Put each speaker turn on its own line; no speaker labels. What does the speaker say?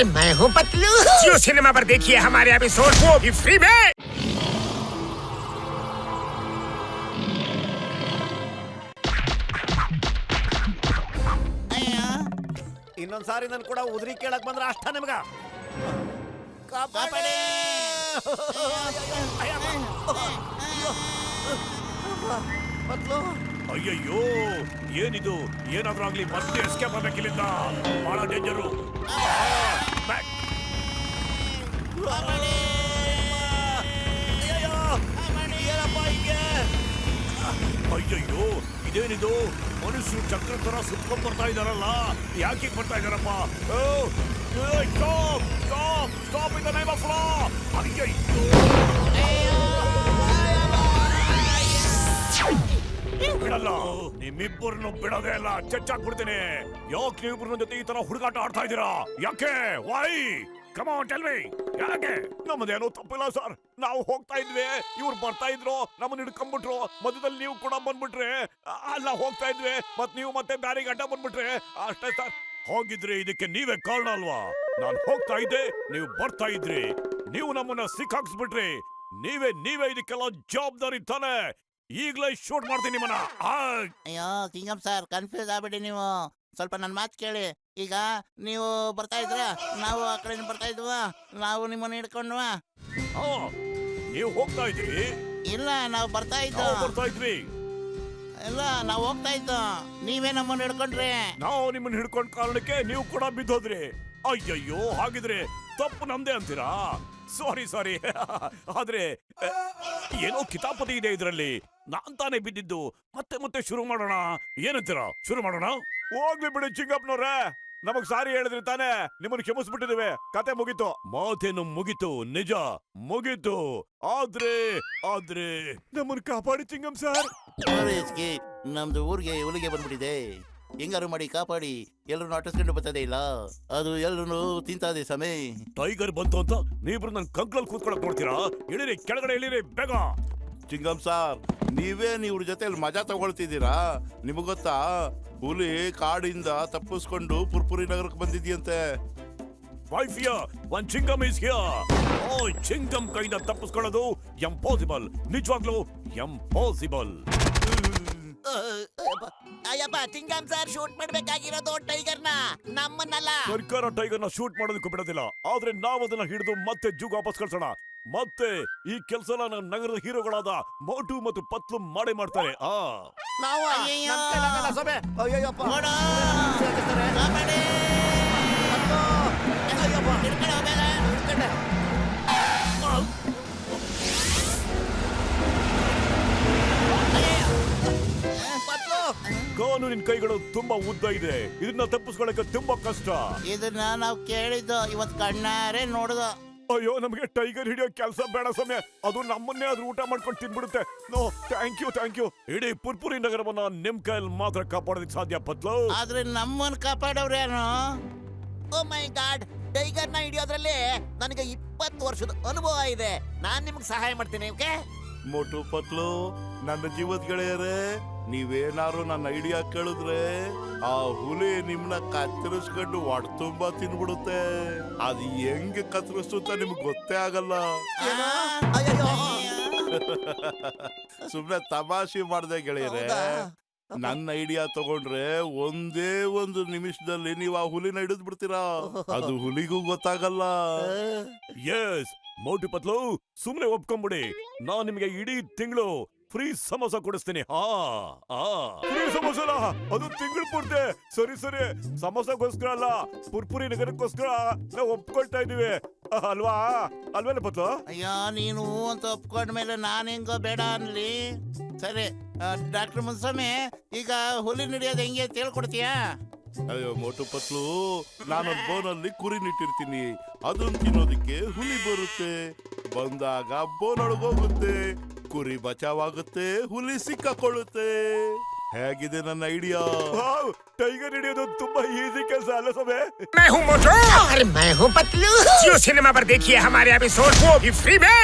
अरे मैं हूँ पतलू।
जियो सिनेमा पर देखिए हमारे एपिसोड, वो भी फ्री में।
ಇನ್ನೊಂದ್ಸಾರಿ ನನ್ ಕೂಡ ಉದ್ರಿ ಕೇಳಕ್ ಬಂದ್ರ ಅಷ್ಟ ನಿಮ್ಗ ಕಾಪಾಡಿ.
ಅಯ್ಯಯ್ಯೋ, ಏನಿದು? ಏನಾದ್ರೂ ಆಗ್ಲಿ, ಮತ್ತೆ ಎಸ್ಕೇಪ್ ಆಗ್ಬೇಕಿಲ್ಲಿಂದ. ಬಹಳ ಡೇಂಜರು. ಅಯ್ಯಯ್ಯೋ, ಇದೇನಿದು? ಮನುಷ್ಯರು ಚಕ್ರ ತರ ಸುತ್ಕೊಂಡ್ ಬರ್ತಾ ಇದಾರಲ್ಲ, ಯಾಕೆ ಬರ್ತಾ ಇದಾರಪ್ಪ? Stop in the name of law. ಅಯ್ಯಯ್ಯೋ, ಬಿಡಲ್ಲ, ನಿಮ್ಮಿಬ್ಬರನ್ನು ಬಿಡೋದೇ ಇಲ್ಲ, ಚಚ್ಚಾಕ್ಬಿಡ್ತೀನಿ. ಯಾಕೆ ನೀವಿಬ್ಬರ ಜೊತೆ ಈ ತರ ಹುಡುಗಾಟ ಆಡ್ತಾ ಇದ್ದೀರಾ? ಯಾಕೆ? Why? Come on tell me, ಯಾಕೆ? ನಮ್ಮದೇನೋ ತಪ್ಪಿಲ್ಲ ಸರ್, ನಾವು ಹೋಗ್ತಾ ಇದ್ವಿ, ಇವ್ರು ಬರ್ತಾ ಇದ್ರು, ನಮ್ಮನ್ನ ಹಿಡ್ಕೊಂಡ್ಬಿಟ್ರು, ಮಧ್ಯದಲ್ಲಿ ನೀವು ಕೂಡ ಬಂದ್ಬಿಟ್ರೆ. ಅಲ್ಲ, ಹೋಗ್ತಾ ಇದ್ವಿ, ಮತ್ ನೀವು ಮತ್ತೆ ಬ್ಯಾರಿಗೆ ಅಡ್ಡ ಬಂದ್ಬಿಟ್ರೆ, ಅಷ್ಟೇ ಸರ್. ಹೋಗಿದ್ರೆ ಇದಕ್ಕೆ ನೀವೇ ಕಾರಣ ಅಲ್ವಾ? ನಾನು ಹೋಗ್ತಾ ಇದ್ದೆ, ನೀವು ಬರ್ತಾ ಇದ್ರಿ, ನೀವು ನಮ್ಮನ್ನ ಸಿಕ್ಕಾಕ್ಸ್ಬಿಟ್ರಿ. ನೀವೇ ಇದಕ್ಕೆಲ್ಲ ಜವಾಬ್ದಾರಿ ತಾನೆ. ಈಗಲೇ ಶೂಟ್ ಮಾಡ್ತೀನಿ ನಿಮ್ಮನ್ನ.
ಅಯ್ಯೋ ಕಿಂಗಮ್ ಸರ್, ಕನ್ಫ್ಯೂಸ್ ಆಗ್ಬಿಡಿ ನೀವು. ಸ್ವಲ್ಪ ನನ್ನ ಮಾತು ಕೇಳಿ. ಈಗ ನೀವು ಬರ್ತಾ ಇದ್ರ, ನಾವು ಆ ಕಡೆ ಬರ್ತಾ ಇದ್ವಾ, ನಾವು ನಿಮ್ಮನ್ನ ಹಿಡ್ಕೊಂಡ್ವಾ?
ನೀವು ಹೋಗ್ತಾ ಇದ್ರಿ?
ಇಲ್ಲ, ನಾವು ಬರ್ತಾ
ಇದ್ವಿ.
ಇಲ್ಲ, ನಾವು ಹೋಗ್ತಾ ಇದ್ದೋ, ನೀವೇ ನಮ್ಮನ್ನ ಹಿಡ್ಕೊಂಡ್ರಿ.
ನಾವು ನಿಮ್ಮನ್ನ ಹಿಡ್ಕೊಂಡ್ ಕಾರಣಕ್ಕೆ ನೀವು ಕೂಡ ಬಿದ್ದೋದ್ರಿ. ಅಯ್ಯಯ್ಯೋ, ಹಾಗಿದ್ರೆ ತಪ್ಪು ನಮ್ದೇ ಅಂತೀರಾ? ಸಾರಿ. ಆದ್ರೆ ಏನೋ ಕಿತಾಪತಿ ಇದೆ ಇದರಲ್ಲಿ. ನಾನ್ ತಾನೇ ಬಿದ್ದಿದ್ದು. ಮತ್ತೆ ಶುರು ಮಾಡೋಣ, ಏನಂತೀರಾ? ಶುರು ಮಾಡೋಣ? ಹೋಗ್ಲಿ ಬಿಡಿ ಚಿಂಗಪ್ಪನವ್ರೆ, ನಮಗ್ ಸಾರಿ ಹೇಳಿದ್ರಿ ತಾನೇ, ನಿಮ್ಮನ್ನು ಕ್ಷಮಿಸ್ಬಿಟ್ಟಿದ್ದೇವೆ, ಕತೆ ಮುಗೀತು. ಮಾತೇನು ಮುಗೀತು, ನಿಜ ಮುಗೀತು. ಆದ್ರೆ ನಮ್ಮನ್ನು ಕಾಪಾಡಿ ಚಿಂಗಮ್ ಸರ್.
ನಮ್ದು ಊರಿಗೆ ಹುಲಿಗೆ ಬಂದ್ಬಿಟ್ಟಿದೆ, ಹೆಂಗಾರು ಮಾಡಿ ಕಾಪಾಡಿ. ಎಲ್ಲರೂ ಅಟ್ಟಿಸ್ಕೊಂಡು ಬರ್ತದೆ ಇಲ್ಲ, ಅದು ಎಲ್ಲರೂ ತಿಂತಾದೆ ಸಮಯ.
ಟೈಗರ್ ಬಂತು ಅಂತ ನೀವಿಬ್ರು ನನ್ ಕಂಕ್ಳಲ್ಲಿ ಕೂತ್ಕೊಳಕ್ ನೋಡ್ತೀರಾ? ಇಳಿರಿ, ಕೆಳಗಡೆ ಇಳಿರಿ ಬೇಗ.
ಚಿಂಗಮ್ ಸಾರ್, ಇವ್ರ ಜೊತೆ ಮಜಾ ತಗೊಳ್ತಿದ್ದೀರಾ? ನಿಮಗ್ ಗೊತ್ತಾ, ಹುಲಿ ಕಾಡಿಂದ ತಪ್ಪಿಸ್ಕೊಂಡು ಪುರ್ಪುರಿ ನಗರಕ್ಕೆ ಬಂದಿದ್ಯಂತೆ.
ಒಂದ್ ಚಿಂಗಮ್ ಇಸ್ ಹಿಯರ್. ಚಿಂಗಮ್ ಕೈಯಿಂದ ತಪ್ಪಿಸ್ಕೊಳ್ಳೋದು ಇಂಪಾಸಿಬಲ್, ನಿಜವಾಗ್ಲೂ ಇಂಪಾಸಿಬಲ್.
ಅಯ್ಯಪ್ಪ, ಚಿಂಗಮ್ ಸರ್ ಶೂಟ್ ಮಾಡ್ಬೇಕಾಗಿರೋದು ಟೈಗರ್ನ, ನಮ್ಮನ್ನಲ್ಲ.
ಸರ್ಕಾರ ಟೈಗರ್ನ ಶೂಟ್ ಮಾಡೋದಕ್ಕೂ ಬಿಡೋದಿಲ್ಲ, ಆದ್ರೆ ನಾವು ಅದನ್ನ ಹಿಡಿದು ಮತ್ತೆ ಜೂಗ್ ವಾಪಸ್ ಕಳ್ಸೋಣ. ಮತ್ತೆ ಈ ಕೆಲಸ ನಗರದ ಹೀರೋಗಳಾದ ಮೋಟು ಮತ್ತು ಪತ್ಲು ಮಾಡೇ ಮಾಡ್ತಾರೆ. ಕಾನೂನಿನ ಕೈಗಳು ತುಂಬಾ ಉದ್ದ ಇದೆ, ಇದನ್ನ ತಪ್ಪಿಸ್ಕೊಳ್ಳಕ್ಕೆ ತುಂಬಾ ಕಷ್ಟ.
ಇದನ್ನ ನಾವು ಕೇಳಿದ್ದು, ಇವತ್ ಕಣ್ಣಾರೆ ನೋಡ್ದ.
ಅಯ್ಯೋ, ನಮಗೆ ಟೈಗರ್ ಹಿಡಿಯೋ ಕೆಲಸ ಬೇಡ ಸಮಯ, ಅದು ನಮ್ಮನ್ನೇ ಆದ್ರೂ ಊಟ ಮಾಡ್ಕೊಂಡು ತಿನ್ಬಿಡುತ್ತೆ. No, thank you. ಇಡೀ ಪುರ್ಪುರಿ ನಗರವನ್ನ ನಿಮ್ ಕೈಯಲ್ಲಿ ಮಾತ್ರ ಕಾಪಾಡೋದಕ್ಕೆ ಸಾಧ್ಯ ಪತ್ಲು.
ಆದ್ರೆ ನಮ್ಮನ್ನ ಕಾಪಾಡವ್ರೇನು?
ಓ ಮೈ ಗಾಡ್, ಟೈಗರ್ನ ಹಿಡಿಯೋದ್ರಲ್ಲಿ ನನಗೆ 20 ವರ್ಷದ ಅನುಭವ ಇದೆ. ನಾನ್ ನಿಮ್ಗೆ ಸಹಾಯ ಮಾಡ್ತೀನಿ. ಓಕೆ
ಮೋಟು ಪತ್ಲು, ನನ್ನ ಜೀವದ ಗೆಳೆಯರೇ, ನೀವೇನಾರು ನನ್ನ ಐಡಿಯಾ ಕೇಳಿದ್ರೆ ಆ ಹುಲಿ ನಿಮ್ನ ಕತ್ತರಿಸ್ಕೊಂಡು ಒಡ್ ತುಂಬಾ ತಿನ್ಬಿಡುತ್ತೆ. ಅದು ಹೆಂಗ್ ಕತ್ತರಿಸುತ್ತ ನಿಮ್ಗೆ ಗೊತ್ತೇ ಆಗಲ್ಲ. ಸುಮ್ನೆ ತಮಾಷೆ ಮಾಡ್ದೆ ಗೆಳೆಯರೇ. ನನ್ನ ಐಡಿಯಾ ತಗೊಂಡ್ರೆ ಒಂದೇ ಒಂದು ನಿಮಿಷದಲ್ಲಿ ನೀವು ಆ ಹುಲಿನ ಹಿಡಿದ್ ಬಿಡ್ತೀರಾ. ಅದು ಹುಲಿಗೂ ಗೊತ್ತಾಗಲ್ಲ.
ಎಸ್ ಮೋಟು ಪತ್ಲು, ಸುಮ್ನೆ ಒಪ್ಕೊಂಬಿಡಿ. ನಾನ್ ನಿಮಗೆ ಇಡೀ ತಿಂಗಳು ಫ್ರೀ ಸಮೋಸ ಕೊಡಿಸ್ತೀನಿ. ಫ್ರೀ ಸಮೋಸನ? ಅದು ತಿಂಗಳು ಪೂರ್ತಿ? ಸರಿ, ಸಮೋಸಕ್ಕೋಸ್ಕರ ಅಲ್ಲ, ಪುರ್ಪುರಿ ನಗರಕ್ಕೋಸ್ಕರ ನಾವು ಒಪ್ಕೊಳ್ತಾ ಇದೀವಿ, ಅಲ್ವೇನ ಪತ್ಲು?
ಅಯ್ಯೋ, ನೀನು ಅಂತ ಒಪ್ಕೊಂಡ್ಮೇಲೆ ನಾನು ಹೆಂಗೋ ಬೇಡ ಅನ್ಲಿ. ಸರಿ ಡಾಕ್ಟರ್ ಮುನ್ಸ್ವಾಮಿ, ಈಗ ಹುಲಿ ಹಿಡಿಯೋದು ಹೆಂಗೆ ತಿಳ್ಕೊಡ್ತೀಯಾ?
ಅಯ್ಯೋ ಮೋಟು ಪತ್ಲು, ನಾನೊಂದು ಬೋನಲ್ಲಿ ಕುರಿ ನಿಟ್ಟಿರ್ತೀನಿ, ಅದನ್ನ ತಿನ್ನೋದಕ್ಕೆ ಹುಲಿ ಬರುತ್ತೆ. ಬಂದಾಗ ಬೋನೊಳಗೋಗುತ್ತೆ, ಕುರಿ ಬಚಾವಾಗುತ್ತೆ, ಹುಲಿ ಸಿಕ್ಕಾಕೊಳ್ಳುತ್ತೆ. ಹೇಗಿದೆ ನನ್ನ ಐಡಿಯಾ?
ಟೈಗರ್ ಹಿಡಿಯೋದು ತುಂಬಾ ಈಸಿ ಕೆಲಸ ಅಲ್ಲ ಸಮಯ?
मैं हूँ मोटू। अरे मैं हूँ पतलू।
जियो सिनेमा पर देखिए हमारे एपिसोड, वो भी फ्री में।